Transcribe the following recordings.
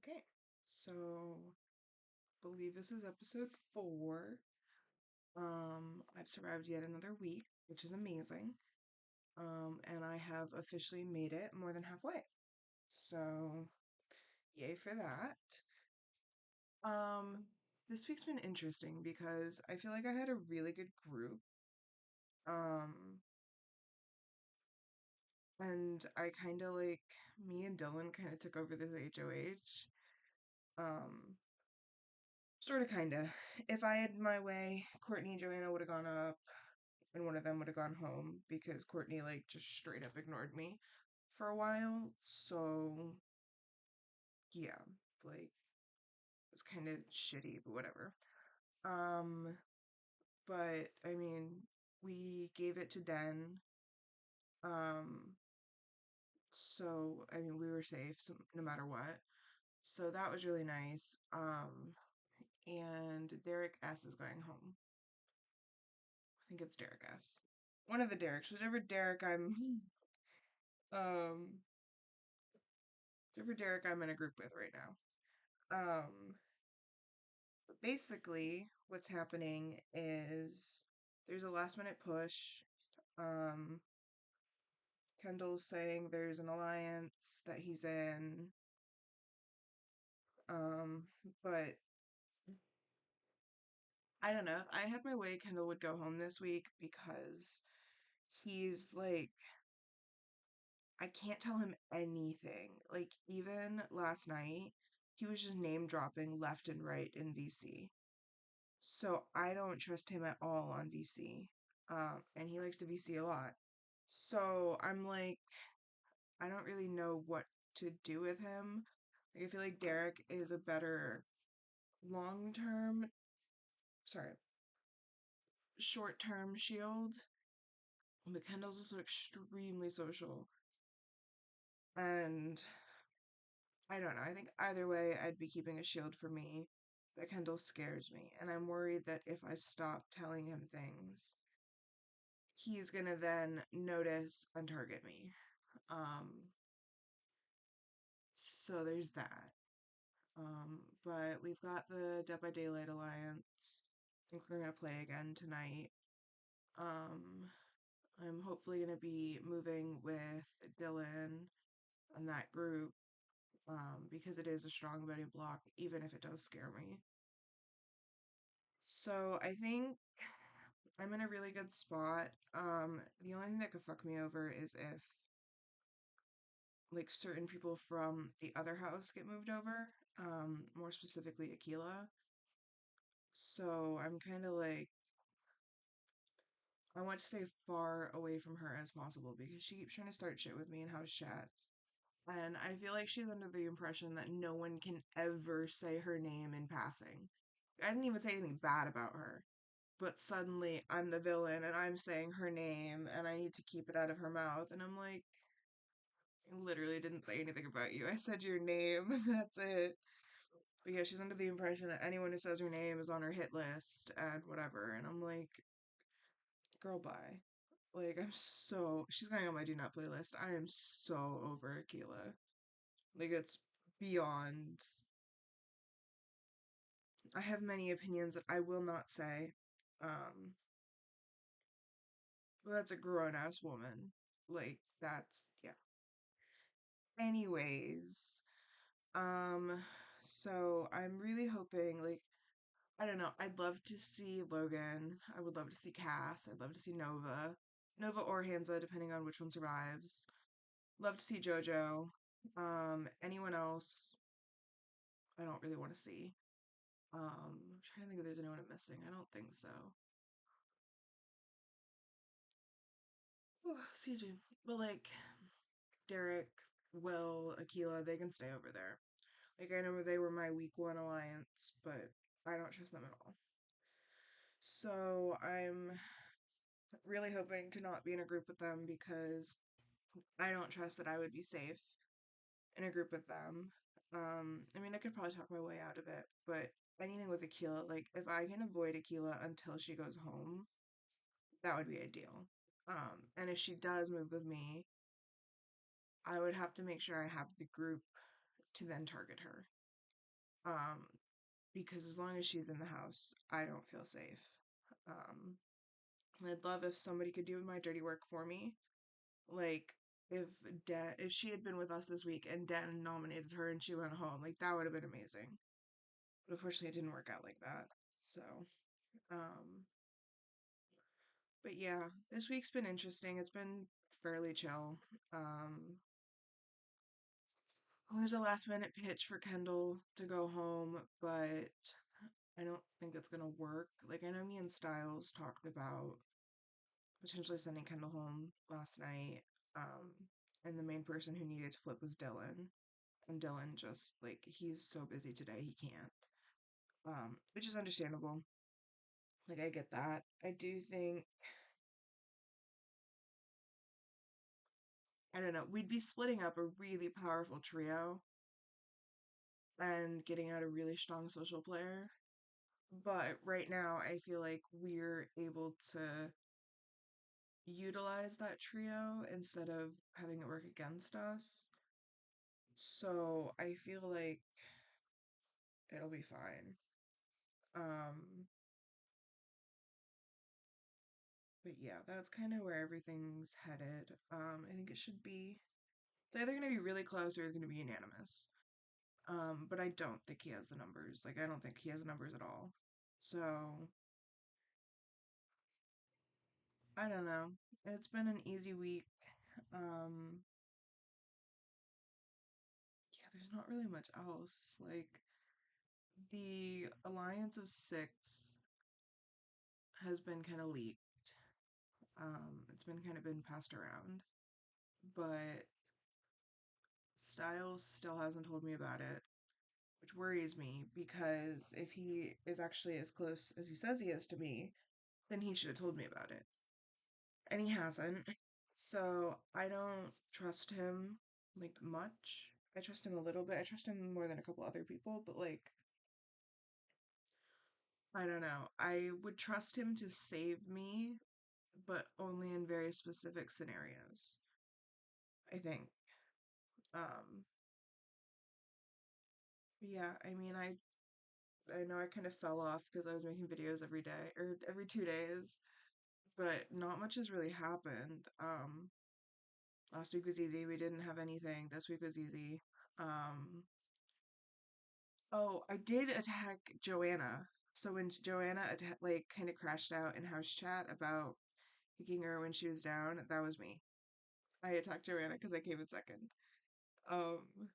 Okay, so believe this is episode 4. I've survived yet another week, which is amazing. And I have officially made it more than halfway. So, yay for that. Um, this week's been interesting because I feel like I had a really good group. Um, and I kind of like me and Dylan kind of took over this HOH. Um, sort of, kind of. If I had my way, Courtney and Joanna would have gone up and one of them would have gone home because Courtney like just straight up ignored me for a while. So yeah, like it's kind of shitty, but whatever. Um, but I mean, we gave it to Den. Um, so I mean, we were safe no matter what. So that was really nice. And Derek S is going home. I think it's Derek S. One of the Dereks, whichever Derek I'm um whichever Derek I'm in a group with right now. Basically, what's happening is there's a last minute push. Um, Kendall's saying there's an alliance that he's in. Um, but I don't know. If I had my way, Kendall would go home this week because he's like, I can't tell him anything. Like, even last night, he was just name dropping left and right in VC. So I don't trust him at all on VC. And he likes to VC a lot. So I'm like, I don't really know what to do with him. Like, I feel like Derek is a better long term, sorry, short term shield. But Kendall's also extremely social. And I don't know. I think either way, I'd be keeping a shield for me. But Kendall scares me. And I'm worried that if I stop telling him things, he's gonna then notice and target me. Um, so there's that. But we've got the Dead by Daylight Alliance. I think we're gonna play again tonight. Um, I'm hopefully gonna be moving with Dylan and that group, because it is a strong voting block, even if it does scare me. So I think I'm in a really good spot. The only thing that could fuck me over is if like certain people from the other house get moved over, more specifically Aquila. So I'm kind of like, I want to stay far away from her as possible because she keeps trying to start shit with me in house chat. And I feel like she's under the impression that no one can ever say her name in passing. I didn't even say anything bad about her, but suddenly I'm the villain and I'm saying her name and I need to keep it out of her mouth. And I'm like, I literally didn't say anything about you. I said your name, that's it. But yeah, she's under the impression that anyone who says her name is on her hit list and whatever. And I'm like, girl, bye. Like, she's going on my do not play list. I am so over Aquila. Like, it's beyond. I have many opinions that I will not say. Um, but that's a grown ass woman. Like, yeah. Anyways, um, so I'm really hoping, like, I don't know, I'd love to see Logan. I would love to see Cass. I'd love to see Nova. Nova or Hansa, depending on which one survives. Love to see JoJo. Anyone else, I don't really want to see. I'm trying to think if there's anyone I'm missing. I don't think so. Oh, excuse me. But like Derek, Will, Aquila, they can stay over there. Like I know they were my week one alliance, but I don't trust them at all. So I'm really hoping to not be in a group with them because I don't trust that I would be safe in a group with them. I mean, I could probably talk my way out of it, but anything with Aquila, like if I can avoid Aquila until she goes home, that would be ideal. And if she does move with me, I would have to make sure I have the group to then target her. Um, because as long as she's in the house, I don't feel safe. Um, and I'd love if somebody could do my dirty work for me. Like if if she had been with us this week and Dan nominated her and she went home, like that would have been amazing. But unfortunately, it didn't work out like that. So, um, but yeah, this week's been interesting. It's been fairly chill. Um, there's a last minute pitch for Kendall to go home, but I don't think it's gonna work. Like I know me and Styles talked about potentially sending Kendall home last night. Um, and the main person who needed to flip was Dylan. And Dylan just like he's so busy today he can't. Which is understandable. Like I get that. I do think I don't know, we'd be splitting up a really powerful trio and getting out a really strong social player. But right now I feel like we're able to utilize that trio instead of having it work against us. So I feel like it'll be fine. Um, but yeah, that's kind of where everything's headed. I think it should be it's either gonna be really close or it's gonna be unanimous. But I don't think he has the numbers. Like I don't think he has numbers at all. So I don't know. It's been an easy week. Um, yeah, there's not really much else. Like the Alliance of Six has been kind of leaked. It's been kind of been passed around, but Styles still hasn't told me about it, which worries me because if he is actually as close as he says he is to me, then he should have told me about it. And he hasn't. So I don't trust him like much. I trust him a little bit. I trust him more than a couple other people, but like I don't know. I would trust him to save me, but only in very specific scenarios. I think. Um yeah, I mean I know I kind of fell off because I was making videos every day or every 2 days, but not much has really happened. Last week was easy. We didn't have anything. This week was easy. Um, oh, I did attack Joanna. So when Joanna like kind of crashed out in house chat about kicking her when she was down, that was me. I attacked Joanna because I came in second. Um,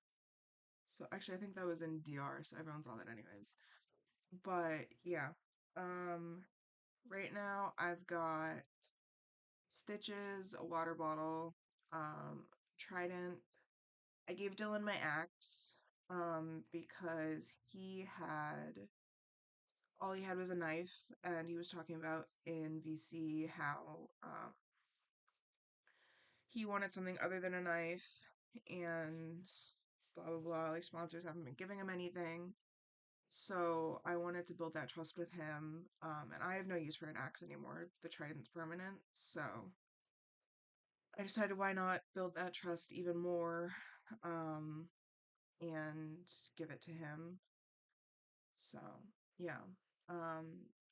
so actually, I think that was in DR, so everyone saw that anyways. But yeah, um, right now I've got stitches, a water bottle, trident. I gave Dylan my axe, because all he had was a knife, and he was talking about in VC how, he wanted something other than a knife, and blah blah blah, like sponsors haven't been giving him anything. So I wanted to build that trust with him, and I have no use for an axe anymore. The trident's permanent, so I decided why not build that trust even more, um, and give it to him. So yeah,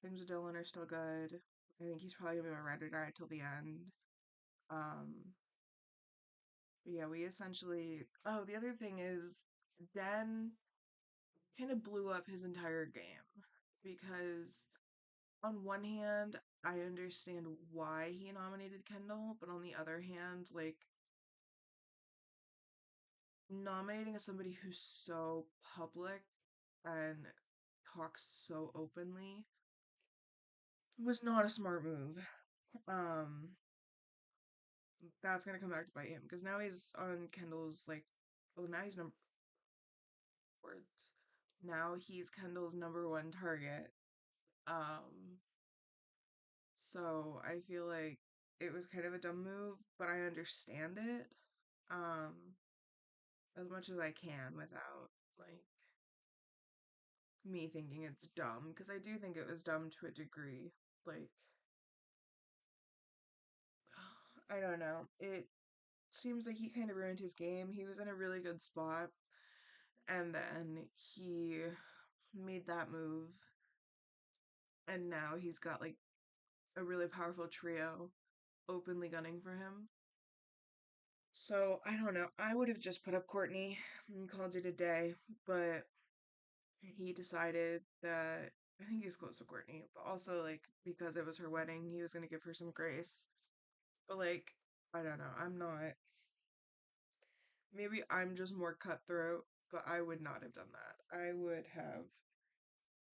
things with Dylan are still good. I think he's probably gonna be my ride or die till the end. Um, but yeah, we essentially. Oh, the other thing is, Dan kind of blew up his entire game because on one hand, I understand why he nominated Kendall, but on the other hand, like nominating somebody who's so public and talks so openly was not a smart move. Um, that's gonna come back to bite him because now he's on Kendall's like, well, now he's number words. Now he's Kendall's number one target. Um, so I feel like it was kind of a dumb move, but I understand it. Um, as much as I can without like me thinking it's dumb because I do think it was dumb to a degree. Like, I don't know. It seems like he kind of ruined his game. He was in a really good spot And then he made that move, and now he's got like a really powerful trio openly gunning for him. So I don't know. I would have just put up Courtney and called it a day, but he decided that I think he's close to Courtney, but also like because it was her wedding, he was gonna give her some grace. But like, I don't know. I'm not. Maybe I'm just more cutthroat, but I would not have done that. I would have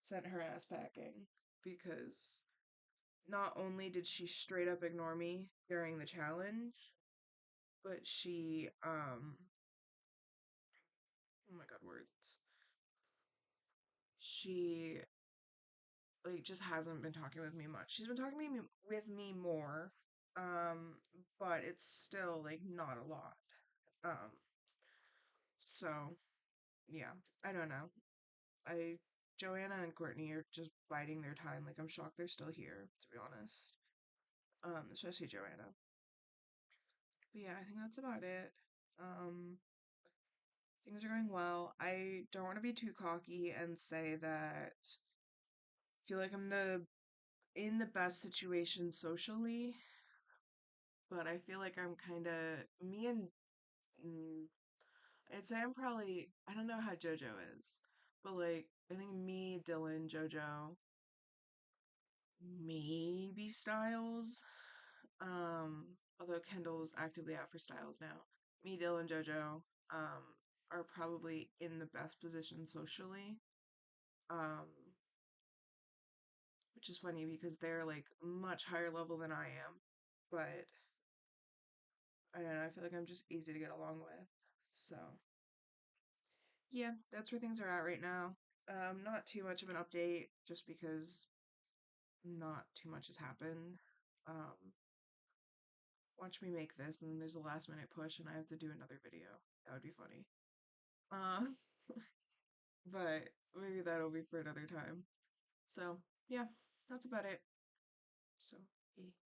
sent her ass packing because not only did she straight up ignore me during the challenge, but oh my god, words. She like just hasn't been talking with me much. She's been talking with me more, um, but it's still like not a lot. Um, so yeah, I don't know. I Joanna and Courtney are just biding their time. Like I'm shocked they're still here, to be honest. Especially Joanna. But yeah, I think that's about it. Um, things are going well. I don't want to be too cocky and say that I feel like I'm the in the best situation socially, but I feel like I'm kind of me and mm, I'd say I'm probably I don't know how JoJo is, but like I think me, Dylan, JoJo, maybe Styles. Although Kendall's actively out for Styles now. Me, Dylan, JoJo, are probably in the best position socially. Um, which is funny because they're like much higher level than I am. But I don't know, I feel like I'm just easy to get along with. So yeah, that's where things are at right now. Not too much of an update just because not too much has happened. Um, watch me make this and then there's a last minute push and I have to do another video. That would be funny. Uh, but maybe that'll be for another time. So, yeah, that's about it. So, eh.